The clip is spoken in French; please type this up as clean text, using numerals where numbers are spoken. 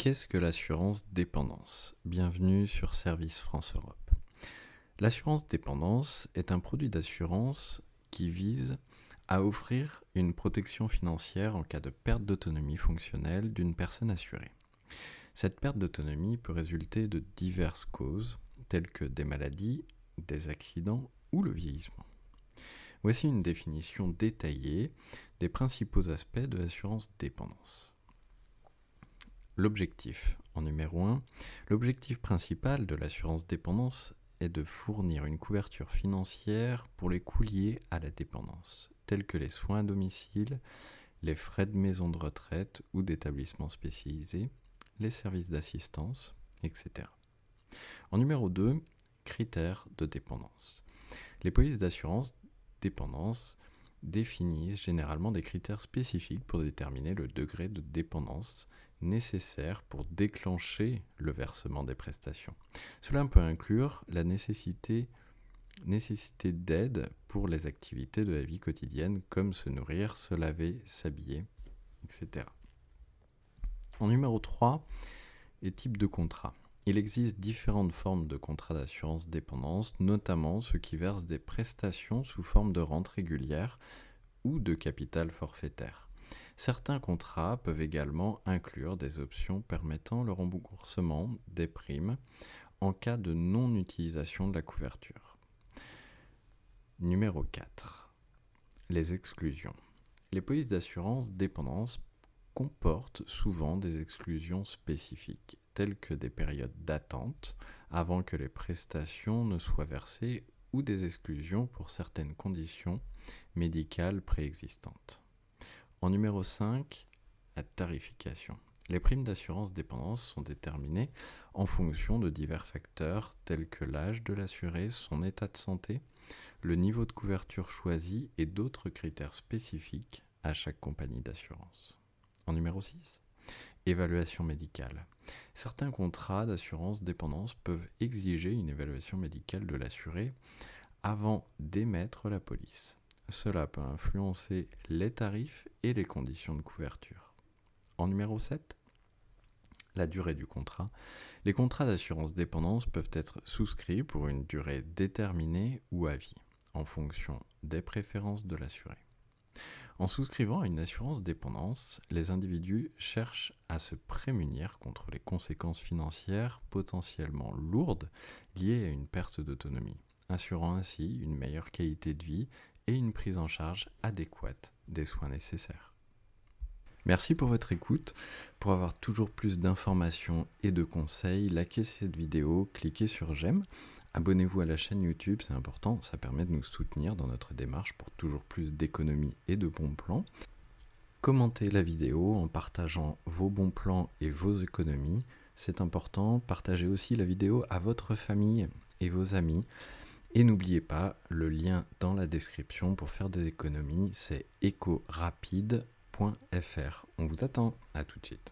Qu'est-ce que l'assurance dépendance? Bienvenue sur Service France Europe. L'assurance dépendance est un produit d'assurance qui vise à offrir une protection financière en cas de perte d'autonomie fonctionnelle d'une personne assurée. Cette perte d'autonomie peut résulter de diverses causes, telles que des maladies, des accidents ou le vieillissement. Voici une définition détaillée des principaux aspects de l'assurance dépendance. L'objectif, en numéro 1, l'objectif principal de l'assurance dépendance est de fournir une couverture financière pour les coûts liés à la dépendance, tels que les soins à domicile, les frais de maison de retraite ou d'établissements spécialisés, les services d'assistance, etc. En numéro 2, critères de dépendance. Les polices d'assurance dépendance définissent généralement des critères spécifiques pour déterminer le degré de dépendance nécessaire pour déclencher le versement des prestations. Cela peut inclure la nécessité d'aide pour les activités de la vie quotidienne comme se nourrir, se laver, s'habiller, etc. En numéro 3, les types de contrats. Il existe différentes formes de contrats d'assurance dépendance, notamment ceux qui versent des prestations sous forme de rente régulière ou de capital forfaitaire. Certains contrats peuvent également inclure des options permettant le remboursement des primes en cas de non-utilisation de la couverture. Numéro 4. Les exclusions. Les polices d'assurance dépendance comportent souvent des exclusions spécifiques, telles que des périodes d'attente avant que les prestations ne soient versées ou des exclusions pour certaines conditions médicales préexistantes. En numéro 5, la tarification. Les primes d'assurance dépendance sont déterminées en fonction de divers facteurs tels que l'âge de l'assuré, son état de santé, le niveau de couverture choisi et d'autres critères spécifiques à chaque compagnie d'assurance. En numéro 6, évaluation médicale. Certains contrats d'assurance dépendance peuvent exiger une évaluation médicale de l'assuré avant d'émettre la police. Cela peut influencer les tarifs et les conditions de couverture. En numéro 7, la durée du contrat. Les contrats d'assurance dépendance peuvent être souscrits pour une durée déterminée ou à vie, en fonction des préférences de l'assuré. En souscrivant à une assurance dépendance, les individus cherchent à se prémunir contre les conséquences financières potentiellement lourdes liées à une perte d'autonomie, assurant ainsi une meilleure qualité de vie et une prise en charge adéquate des soins nécessaires. Merci pour votre écoute. Pour avoir toujours plus d'informations et de conseils, likez cette vidéo, cliquez sur j'aime. Abonnez-vous à la chaîne YouTube, c'est important, ça permet de nous soutenir dans notre démarche pour toujours plus d'économies et de bons plans. Commentez la vidéo en partageant vos bons plans et vos économies, c'est important. Partagez aussi la vidéo à votre famille et vos amis. Et n'oubliez pas, le lien dans la description pour faire des économies, c'est ecorapide.fr. On vous attend, à tout de suite.